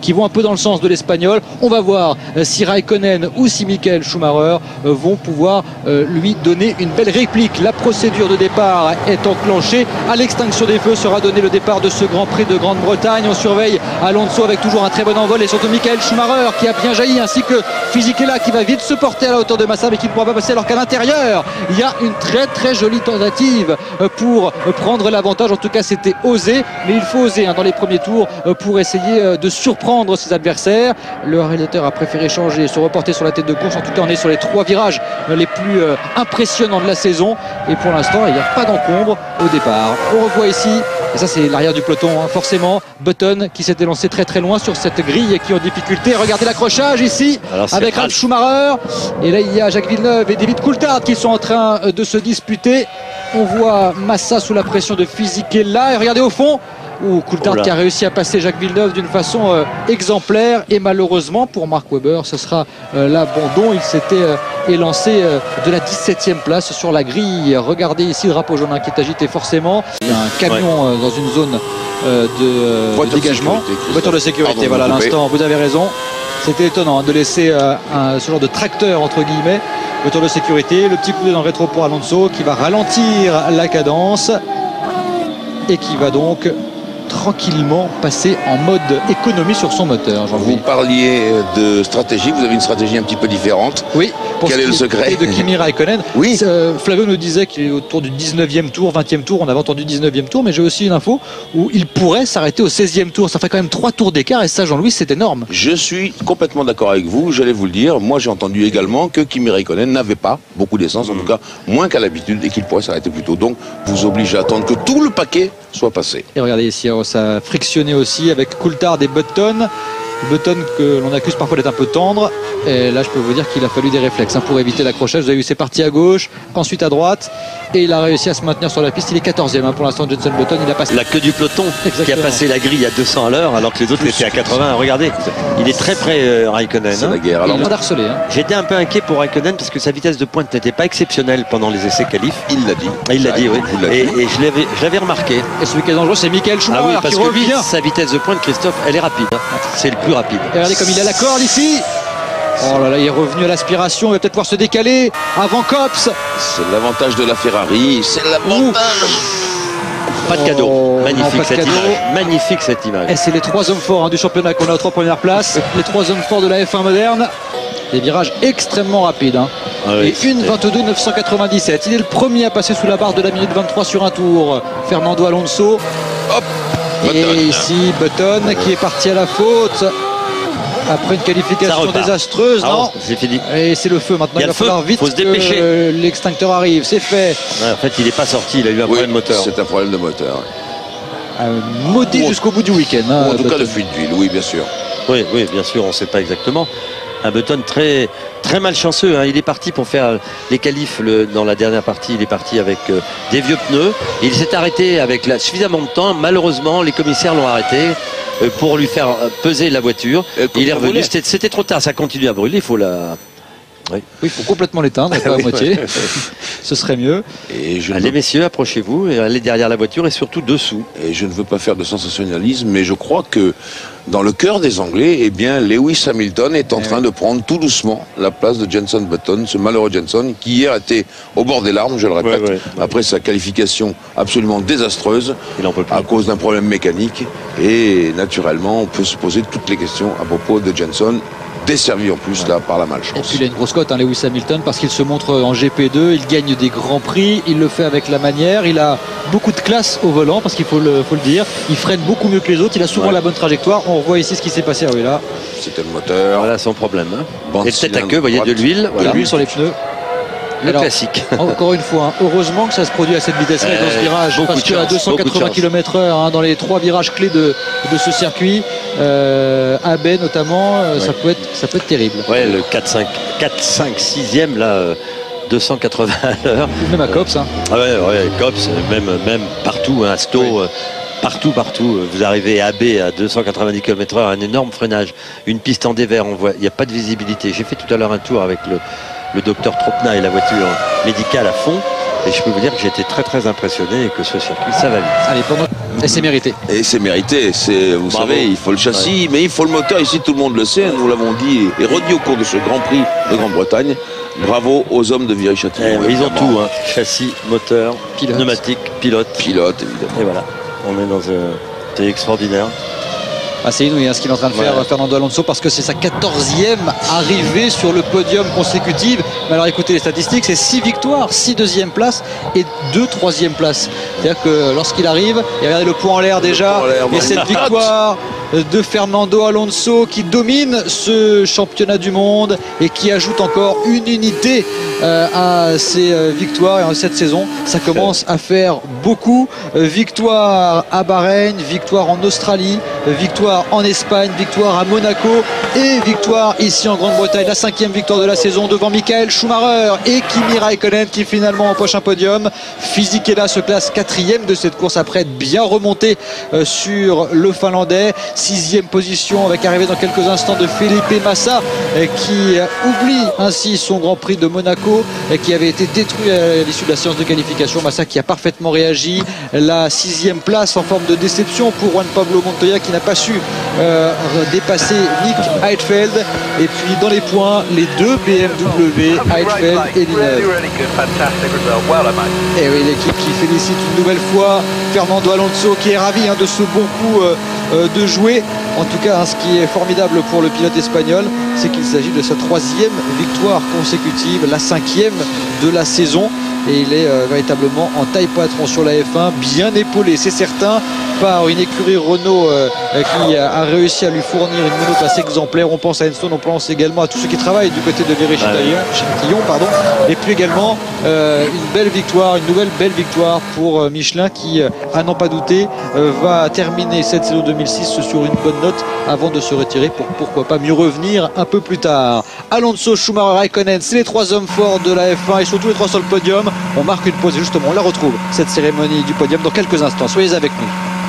qui vont un peu dans le sens de l'espagnol. On va voir si Raikkonen ou si Michael Schumacher vont pouvoir lui donner une belle réplique. La procédure de départ est enclenchée. À l'extinction des feux sera donné le départ de ce Grand Prix de Grande-Bretagne. On surveille Alonso avec toujours un très bon envol et surtout Michael Schumacher qui a bien jailli, ainsi que Fisichella qui va vite se porter à la hauteur de Massa mais qui ne pourra pas passer, alors qu'à l'intérieur il y a une très jolie tentative pour prendre l'avantage. En tout cas c'était osé, mais il faut oser dans les premiers tours pour essayer de surprendre ses adversaires. Le réalisateur a préféré changer, se reporter sur la tête de course. En tout cas on est sur les 3 virages les plus impressionnants de la saison et pour l'instant il n'y a pas d'encombre au départ. On revoit ici, et ça c'est l'arrière du peloton forcément, Button qui s'était lancé très loin sur cette grille et qui est en difficulté. Regardez l'accrochage ici avec Ralf Schumacher, et là il y a Jacques Villeneuve et David Coulthard qui sont en train de se disputer. On voit Massa sous la pression de Fisichella et regardez au fond Coulthard qui a réussi à passer Jacques Villeneuve d'une façon exemplaire, et malheureusement pour Mark Webber ce sera l'abandon. Il s'était élancé de la 17e place sur la grille. Regardez ici le drapeau jaune qui est agité forcement. Il y a un camion dans une zone de dégagement. Voiture de sécurité, voilà à l'instant, vous avez raison. C'était étonnant de laisser ce genre de tracteur entre guillemets. Voiture de sécurité, le petit coup dans le rétro pour Alonso qui va ralentir la cadence et qui va donc tranquillement passer en mode économie sur son moteur. Vous parliez de stratégie, vous avez une stratégie un petit peu différente. Oui. Quel est le secret de Kimi Raikkonen? Oui. Flavio nous disait qu'il est autour du 19e tour, 20e tour. On avait entendu 19e tour, mais j'ai aussi une info où il pourrait s'arrêter au 16e tour. Ça fait quand même 3 tours d'écart et ça, Jean-Louis, c'est énorme. Je suis complètement d'accord avec vous, j'allais vous le dire. Moi, j'ai entendu également que Kimi Raikkonen n'avait pas beaucoup d'essence, en tout cas moins qu'à l'habitude, et qu'il pourrait s'arrêter plus tôt. Donc, vous obligez à attendre que tout le paquet soit passé. Et regardez ici, ça a frictionné aussi avec Coulthard et Button. Button que l'on accuse parfois d'être un peu tendre, et là je peux vous dire qu'il a fallu des réflexes pour éviter l'accrochage. Vous avez vu, c'est parti à gauche, ensuite à droite, et il a réussi à se maintenir sur la piste. Il est 14e pour l'instant, Jenson Button. Il a passé la queue du peloton. Exactement. Qui a passé la grille à 200 à l'heure alors que les autres étaient à 80. Regardez, il est très près Raikkonen. C'est la guerre. Alors, j'étais un peu inquiet pour Raikkonen parce que sa vitesse de pointe n'était pas exceptionnelle pendant les essais qualifs. Il l'a dit. Il l'a dit, oui. Et je l'avais remarqué. Et celui qui est dangereux, c'est Michael Schumacher. Ah oui, parce qui revient. Que sa vitesse de pointe, Christophe, elle est rapide. C'est le plus rapide. Et regardez comme il a la corde ici. Oh là là, il est revenu à l'aspiration. Il va peut-être pouvoir se décaler avant Copse. C'est l'avantage de la Ferrari. C'est l'avantage. Pas de cadeau. Magnifique cette image. Magnifique cette image. Et c'est les 3 hommes forts du championnat qu'on a aux 3 premières places. Les 3 hommes forts de la F1 moderne. Des virages extrêmement rapides. Ah oui, et une 22,997. Il est le premier à passer sous la barre de la minute 23 sur un tour. Fernando Alonso. Hop. Et ici Button qui est parti à la faute après une qualification désastreuse. Non, c'est fini. Et c'est le feu maintenant. Il va falloir vite se dépêcher. Que l'extincteur arrive. C'est fait. Ouais, en fait, il n'est pas sorti. Il a eu un problème de moteur. C'est un problème de moteur. Maudit jusqu'au bout du week-end. En tout cas, de fuite d'huile, oui, bien sûr. Oui, bien sûr, on ne sait pas exactement. Un Button très malchanceux. Il est parti pour faire les qualifs dans la dernière partie. Il est parti avec des vieux pneus. Il s'est arrêté avec suffisamment de temps. Malheureusement, les commissaires l'ont arrêté pour lui faire peser la voiture. Il est revenu. C'était trop tard. Ça continue à brûler. Il faut la... Oui, il faut complètement l'éteindre, pas à moitié. Ce serait mieux. Allez messieurs, approchez-vous et allez derrière la voiture et surtout dessous. Et je ne veux pas faire de sensationnalisme, mais je crois que dans le cœur des Anglais, eh bien, Lewis Hamilton est en train de prendre tout doucement la place de Jenson Button, ce malheureux Jenson qui hier était au bord des larmes, je le répète, après sa qualification absolument désastreuse à cause d'un problème mécanique. Et naturellement, on peut se poser toutes les questions à propos de Jenson. Desservi en plus là par la malchance. Et puis il a une grosse cote, Lewis Hamilton, parce qu'il se montre en GP2, il gagne des grands prix, il le fait avec la manière, il a beaucoup de classe au volant, parce qu'il faut le dire, il freine beaucoup mieux que les autres, il a souvent la bonne trajectoire. On revoit ici ce qui s'est passé. Ah oui, là. C'était le moteur. Voilà son problème. Et peut-être à queue, vous voyez, de l'huile. Voilà. De l'huile sur les pneus. Le classique. Encore une fois, heureusement que ça se produit à cette vitesse-là dans ce virage, parce qu'à 280 km/h dans les 3 virages clés de ce circuit, à baie notamment, ça peut être terrible. Ouais, le 4-5, 6e là, 280 à l'heure. Même à Copse. Copse, même partout, Asto. Partout, vous arrivez à B à 290 km/h, un énorme freinage, une piste en dévers, il n'y a pas de visibilité. J'ai fait tout à l'heure un tour avec le docteur Tropna et la voiture médicale à fond. Et je peux vous dire que j'ai été très très impressionné et que ce circuit, ça va vite. Allez, et c'est mérité. Et c'est mérité, vous Bravo. savez, il faut le châssis, mais il faut le moteur, ici tout le monde le sait, nous l'avons dit et redit au cours de ce Grand Prix de Grande-Bretagne. Bravo aux hommes de Viry-Châtillon. Ils ont tout, hein. Châssis, moteur, pneumatique, pilote. Pilote, évidemment. Et voilà, on est dans un... C'est extraordinaire. Ah, c'est inouï ce qu'il est en train de faire Fernando Alonso, parce que c'est sa 14e arrivée sur le podium consécutive. Mais alors écoutez les statistiques, c'est 6 victoires, 6 deuxième places et 2 troisième places. C'est-à-dire que lorsqu'il arrive, et regardez le point en l'air déjà, et cette victoire de Fernando Alonso qui domine ce championnat du monde et qui ajoute encore une unité à ses victoires. Et cette saison, ça commence à faire beaucoup. Victoire à Bahreïn, victoire en Australie, victoire en Espagne, victoire à Monaco et victoire ici en Grande-Bretagne. La 5e victoire de la saison devant Michael Schumacher et Kimi Raikkonen qui finalement empoche un podium. Fisichella se classe 4e de cette course après être bien remonté sur le Finlandais. 6e position avec arrivée dans quelques instants de Felipe Massa qui oublie ainsi son Grand Prix de Monaco qui avait été détruit à l'issue de la séance de qualification. Massa qui a parfaitement réagi. La 6e place en forme de déception pour Juan Pablo Montoya qui n'a pas su dépasser Nick Heidfeld. Et puis dans les points, les deux BMW, Heidfeld et Villeneuve. Et oui, l'équipe qui félicite une nouvelle fois Fernando Alonso qui est ravi de ce bon coup de jouer. En tout cas, ce qui est formidable pour le pilote espagnol, c'est qu'il s'agit de sa 3e victoire consécutive, la 5e de la saison. Et il est véritablement en taille patron sur la F1, bien épaulé, c'est certain, par une écurie Renault qui a réussi à lui fournir une monoplace exemplaire. On pense à Enstone, on pense également à tous ceux qui travaillent du côté de Viry-Châtillon, pardon. Et puis également une belle victoire, une nouvelle belle victoire pour Michelin qui, à n'en pas douter, va terminer cette saison 2006 sur une bonne note avant de se retirer pour pourquoi pas mieux revenir un peu plus tard. Alonso, Schumacher, Raikkonen, c'est les 3 hommes forts de la F1 et surtout les 3 sur le podium. On marque une pause et justement on la retrouve, cette cérémonie du podium, dans quelques instants. Soyez avec nous.